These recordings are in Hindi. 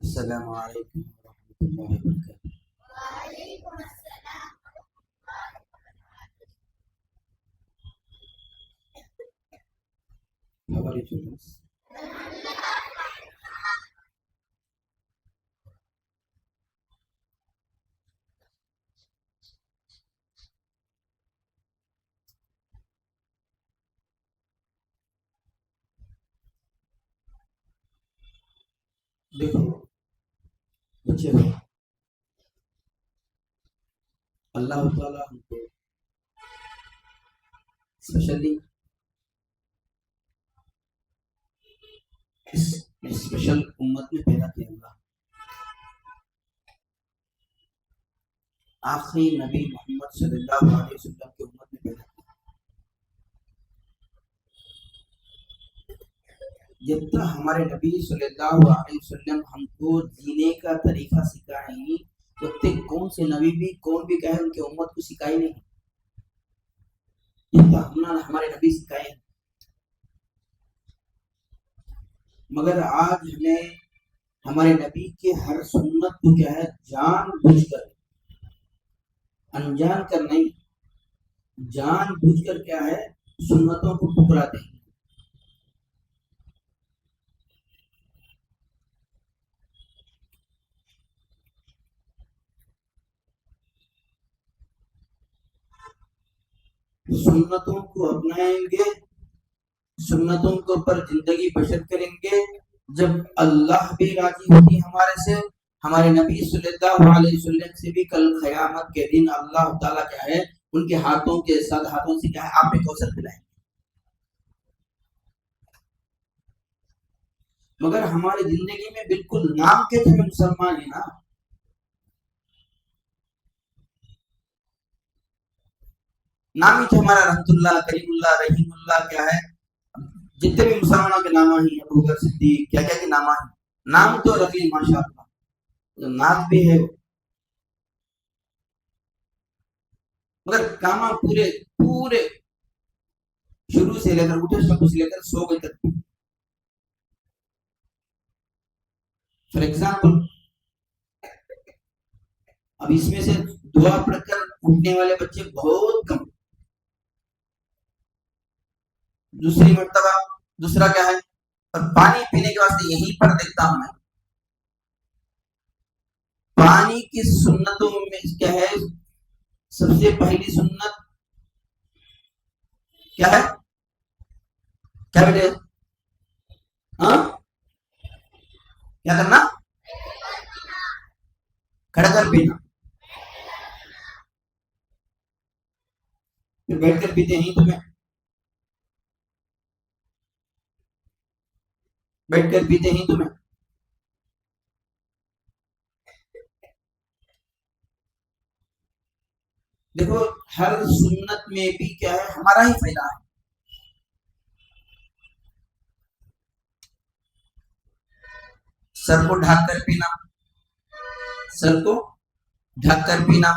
अस्सलामु अलैकुम वरहमतुल्लाहि वबरकातुहू। How are you students? देखो बच्चे हो, अल्लाह ताला हमको स्पेशली इस स्पेशल उम्मत में पैदा किया। अल्लाह आखिरी नबी मोहम्मद सल्लल्लाहु अलैहि वसल्लम की उम्मत में पैदा किया। जब तक हमारे नबी सल्लल्लाहु अलैहि वसल्लम हमको जीने का तरीका सिखाए नहीं, तब तक कौन से नबी भी कौन भी कहे उनके उम्मत को सिखाई नहीं। जब तक हमने हमारे नबी सिखाए, मगर आज हमें हमारे नबी के हर सुन्नत को क्या है जानबूझकर, अनजान कर नहीं, जानबूझकर क्या है सुन्नतों को ठुकराते हैं। सुन्नतों को अपनाएंगे, सुन्नतों के ऊपर जिंदगी बसर करेंगे, जब अल्लाह भी राजी होती हमारे से, हमारे नबी सल्लल्लाहु अलैहि वसल्लम से भी कल क़यामत के दिन अल्लाह ताला क्या है उनके हाथों के साथ हाथों से क्या है आप में कौसर पिलाएंगे। मगर हमारी जिंदगी में बिल्कुल नाम के थे मुसलमान है ना, नाम ही थे हमारा रहमतुल्लाह, करीमुल्लाह, रहीमुल्लाह, क्या है जितने भी मुसलमानों के नाम ही अबू बकर सिद्दीक, क्या क्या के नाम है, नाम तो रखी माशाअल्लाह, जो नाम भी है, मगर कामा पूरे पूरे शुरू से लेकर उठे शुरू से लेकर सो गए तक। फॉर एग्जाम्पल अब इसमें से दुआ पढ़कर उठने वाले बच्चे बहुत कम। दूसरी मर्तबा दूसरा क्या है, और पानी पीने के वास्ते यहीं पर देखता हूं मैं, पानी की सुन्नतों में क्या है, सबसे पहली सुन्नत क्या है, क्या बेटे, हाँ क्या करना, खड़ा कर पीना, फिर बैठकर पीते हैं तुम्हें, बैठकर पीते हैं तुम्हें। देखो हर सुन्नत में भी क्या है हमारा ही फायदा है। सर को ढककर पीना, सर को ढककर पीना,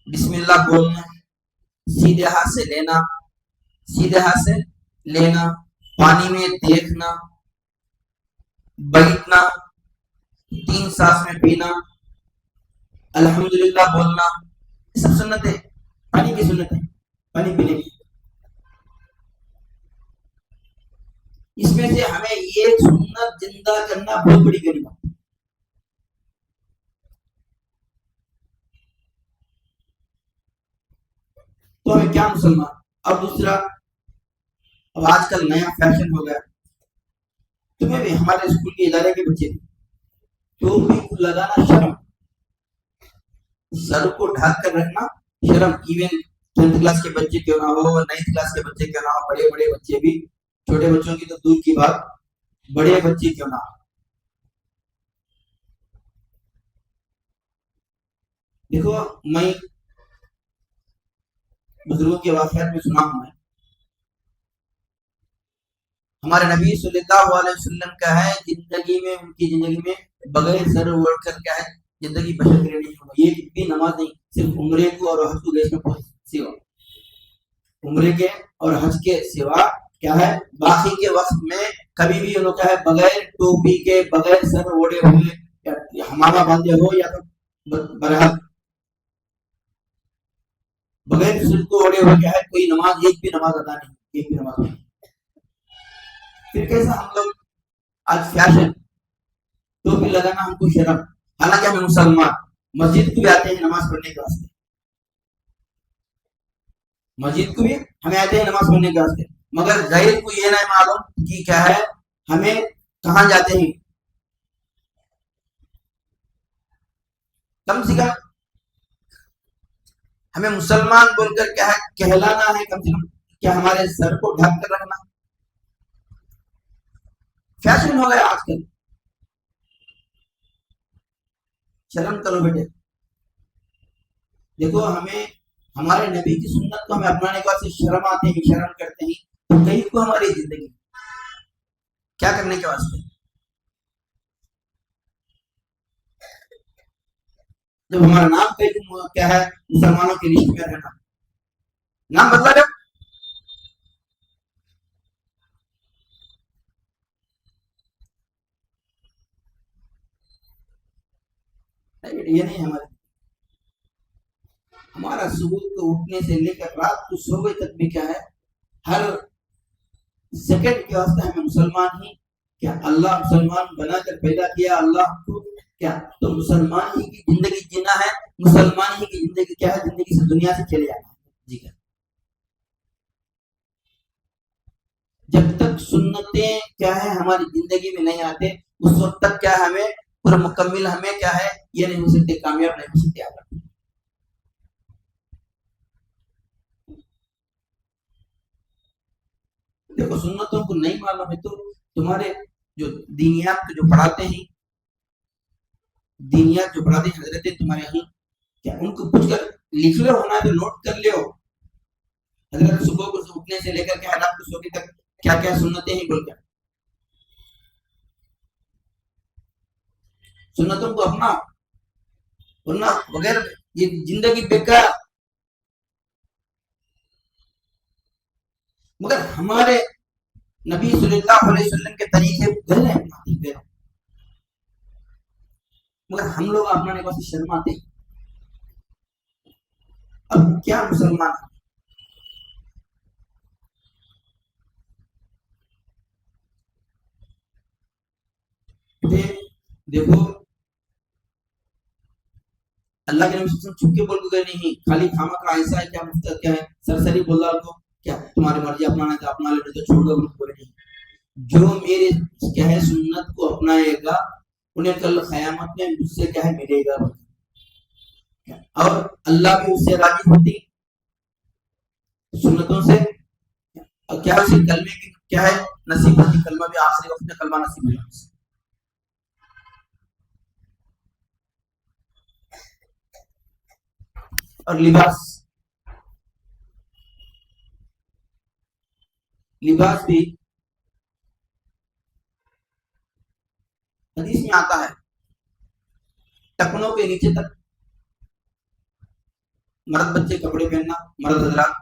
बिस्मिल्लाह बोलना, सीधे हाथ से लेना, सीधे हाथ से लेना, पानी में देखना, बैठना, 3 सांस में पीना, अल्हम्दुलिल्लाह बोलना, ये सब सुन्नत है, पानी की सुन्नत है, पानी पीने की। इसमें से हमें ये सुन्नत जिंदा करना बहुत बड़ी गनीमत है। तो हमें क्या मुसलमान। अब दूसरा, अब आजकल नया फैशन हो गया, तुम्हें भी हमारे स्कूल के इदारे के बच्चे तो भी लगाना शर्म, सर को ढक कर रखना शर्म, इवन 10th क्लास के बच्चे क्यों ना हो, 9th क्लास के बच्चे क्यों ना हो, बड़े बड़े बच्चे भी, छोटे बच्चों की तो दूर की बात, बड़े बच्चे क्यों ना हो। देखो मैं बुजुर्गों के वाक़यात में सुना हूं, मैं हमारे नबी सल्लल्लाहु अलैहि वसल्लम का है जिंदगी में, उनकी जिंदगी में बगैर सर ओढ़ कर क्या है जिंदगी बसर करनी नहीं होगी। ये भी नमाज नहीं, सिर्फ उम्रे को और हज को गए में सिवा, उम्रे के और हज के सिवा क्या है बाकी के वक्त में कभी भी उन्होंने क्या है बगैर टोपी के, बगैर सर ओढ़े हुए, हमामा बांधे हो या तो बरहत बगैर सिर को ओढ़े हुए क्या है, कोई नमाज, एक भी नमाज अदा नहीं, एक भी नमाज नहीं। फिर कैसा हम लोग आज फैशन, टोपी लगाना हमको शर्म, हालांकि हम मुसलमान मस्जिद को भी आते हैं नमाज पढ़ने के वास्ते, मस्जिद को भी हमें आते हैं नमाज पढ़ने के वास्ते, मगर गैर को ये नहीं मालूम कि क्या है, हमें कहाँ जाते हैं। कम से कम हमें मुसलमान बोलकर क्या है कहलाना है, कम से कम क्या हमारे सर को ढक कर रखना फैशन हो गया आजकल। शर्म करो बेटे, देखो हमें हमारे नबी की सुन्नत को हमें अपनाने के बाद शर्म आते हैं, शर्म करते हैं, तो कहीं को हमारी जिंदगी क्या करने के वास्ते। जब हमारा नाम कहीं क्या है मुसलमानों की लिस्ट में रहना, नाम बदला जब ये नहीं हमारा सुबह को उठने से लेकर रात को सोने तक भी क्या है, हर सेकंड के वास्ते हमें मुसलमान ही क्या, अल्लाह मुसलमान बनाकर पैदा किया, अल्लाह को क्या, तो मुसलमान ही की जिंदगी जीना है, मुसलमान ही की जिंदगी क्या है, जिंदगी से दुनिया से चले जाना है। जी क्या, जब तक सुन्नतें क्या है हमारी जिंदगी में नहीं आते, उस वक्त तक क्या है हमें पूरा मुकम्मिल हमें क्या है ये नहीं हो सकते, कामयाब नहीं हो सकते आगे। देखो सुन्नतों को नहीं मालूम है तो तुम्हारे जो दीनियात जो पढ़ाते हैं, दीनियात जो पढ़ाते हैं हजरत तुम्हारे यहाँ, क्या उनको पूछ कर लिख लो, होना तो नोट कर लो, हजरत सुबह को उठने से लेकर के रात को सोने तक क्या क्या सुन्नतें हैं बोलकर, सुन्नतों को अपना, वरना बगैर ये जिंदगी बेकार। मगर हमारे नबी सल्लल्लाहु अलैहि वसल्लम के तरीके गहरे हैं, मगर हम लोग अपनाने को शर्माते। अब क्या मुसलमान देखो अल्लाह के नबी चुपके बोल के नहीं, खाली खामा का ऐसा है क्या, मुफ्त क्या है, सरसरी बोला को क्या तुम्हारी मर्जी अपनाना है तो अपना ले, तो छोड़ दो बोले नहीं। जो मेरे क्या है सुन्नत को अपनाएगा उन्हें कल क़यामत में मुझसे क्या है मिलेगा, और अल्लाह भी उससे राजी होती सुन्नतों से, और क्या उसे कलमे की क्या है नसीब होती, कलमा भी आखिरी वक्त में कलमा नसीब हुआ। और लिबास, लिबास भी हदीस में आता है, टखनों के नीचे तक मर्द बच्चे कपड़े पहनना, मर्द हजरात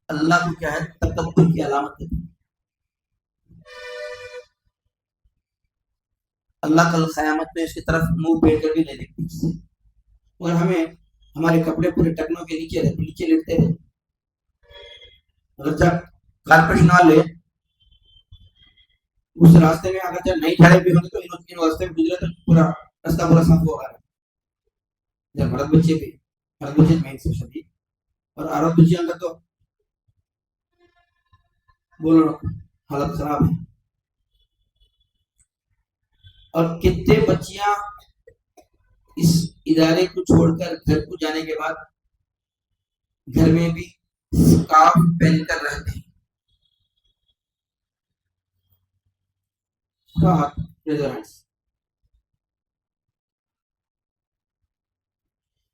अल्लाह को क्या है तकब्बुर की अलामत है। अल्लाह कल क़यामत में इसकी तरफ मुंह फेर कर भी नहीं देखती, और हमें हमारे कपड़े पूरे टखनों के नीचे रहते, नीचे लेटते रहे, अगर जब कारपेट ना ले उस रास्ते में अगर जब नहीं खड़े भी होंगे तो इन रास्ते में गुजरे तो पूरा रास्ता पूरा साफ होगा। जब मर्द बच्चे में स्पेशली, और औरत बच्चे अंदर तो बोलो हालत खराब है। और कितने बच्चियां इस इदारे को छोड़कर घर को जाने के बाद घर में भी स्कार्फ पहनकर रहते हैं,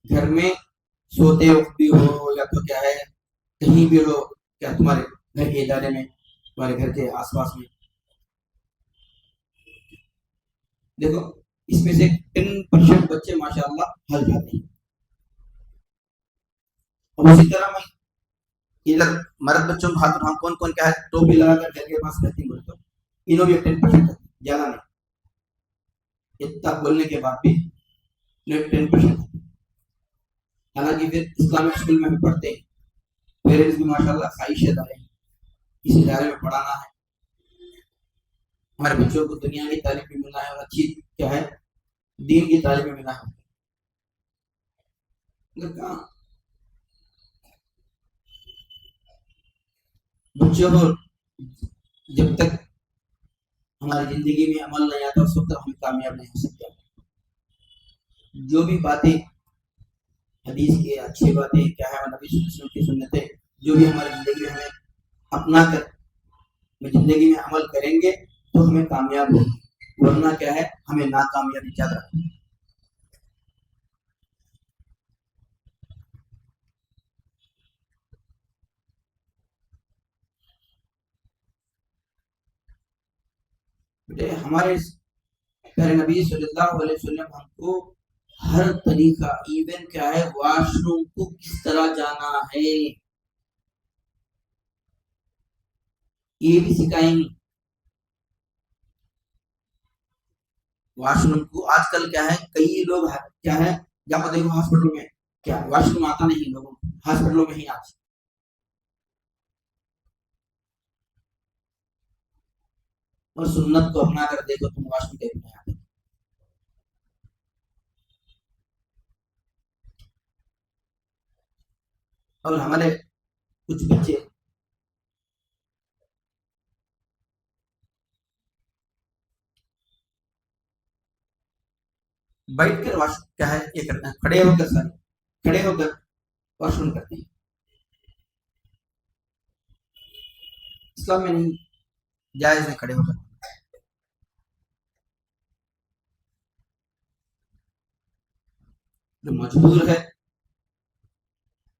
घर में सोते वक्त भी हो या तो क्या है कहीं भी हो, क्या तुम्हारे घर के इदारे में, तुम्हारे घर के आसपास में, देखो इसमें से 10% बच्चे माशाअल्लाह हल जाते हैं। और उसी तरह मैं इधर मर्द बच्चों को हाथ उठाऊं, कौन कौन क्या है टोपी लगाकर घर के पास रहती है, तो इन्हों भी 10% ज्यादा नहीं। इतना बोलने के बाद भी 10%। हालांकि फिर इस्लामिक स्कूल में हम पढ़ते हैं, पेरेंट्स भी माशाल्लाह ख्वाहिश है इस इदारे में पढ़ाना है, हमारे बच्चों को दुनिया की तालीम भी मिलना है और अच्छी क्या है दीन की तालीम भी मिलना है। कहा बच्चों को जब तक हमारी जिंदगी में अमल नहीं आता उस वक्त हम कामयाब नहीं हो सकते। जो भी बातें हदीस की अच्छी बातें क्या है नबी सल्लल्लाहु अलैहि वसल्लम की सुन्नतें जो भी हमारी जिंदगी में हमें अपना कर जिंदगी में अमल करेंगे तो हमें कामयाब होगी, वरना क्या है हमें नाकामयाबी ज्यादा। हमारे प्यारे नबी सल्लल्लाहु अलैहि वसल्लम हमको हर तरीका इवन क्या है वॉशरूम को किस तरह जाना है ये भी सिखाएंगे। वॉशरूम को आजकल क्या है कई लोग क्या है जहाँ देखो हॉस्पिटल में क्या वॉशरूम आता नहीं लोगों को, हॉस्पिटलों में ही आज और सुन्नत को अपना कर देखो तुम वॉशरूम देखने आते। और हमारे कुछ बच्चे बैठ कर वॉश क्या है ये करते हैं, खड़े होकर सर खड़े होकर वॉशरूम करते हैं, इस्लाम में नहीं जायज है खड़े होकर। जो मजबूर है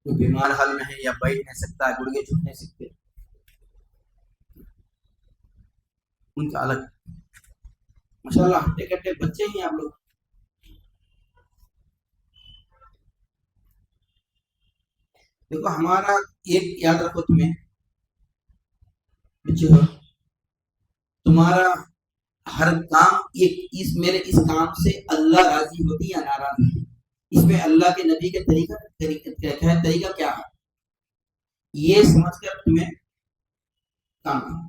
जो बीमार हाल में है या बैठ नहीं सकता गुड़गे झुक नहीं सकते उनका अलग। माशाल्लाह हट्टे कट्टे बच्चे ही आप लोग। देखो हमारा एक याद रखो तुम्हें बच्चे हो तुम्हारा हर काम एक इस मेरे इस काम से अल्लाह राजी होती या नाराज होती, इसमें अल्लाह के नबी के तरीका क्या है ये समझ कर तुम्हें काम करना।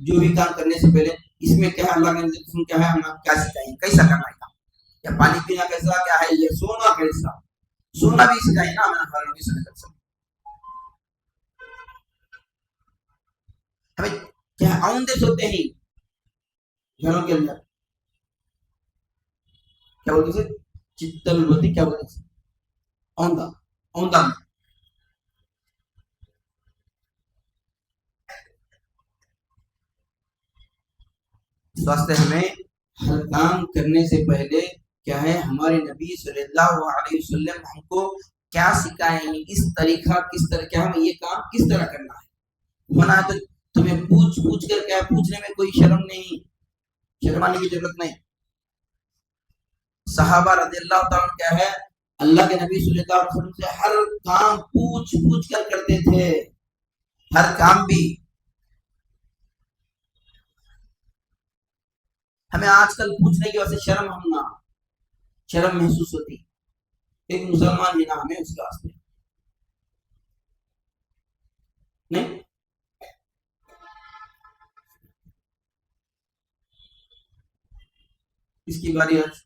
जो भी काम करने से पहले इसमें क्या है अल्लाह के नबी क्या है हम क्या सिखाएंगे कैसा करना है काम, या पानी पीना कैसा क्या है ये सोना कैसा, सोना भी सिखाएंगे ना हमें हमारे नबी सल्लल्लाहु अलैहि वसल्लम। हमें क्या औंधे सोते ही घरों के अंदर क्या बोलते थे चित्तल बोलते क्या बोलते थे औंधा औंधा। स्वास्थ्य हमें हर काम करने से पहले क्या है हमारे नबी सल्लल्लाहु अलैहि वसल्लम हमको क्या सिखाएंगे किस तरीका किस तरह क्या हमें ये काम किस तरह करना है होना तो तुम्हें पूछ पूछ कर क्या पूछने में कोई शर्म नहीं, शर्माने की जरूरत नहीं। सहाबा रज़ियल्लाहु ताला क्या है अल्लाह के नबी सल्लल्लाहु अलैहि वसल्लम से हर काम पूछ पूछ कर करते थे, हर काम भी। हमें आजकल पूछने की वजह से शर्म महसूस होती, एक मुसलमान ही ना हमें उसके वास्ते नहीं। इसकी बारी आज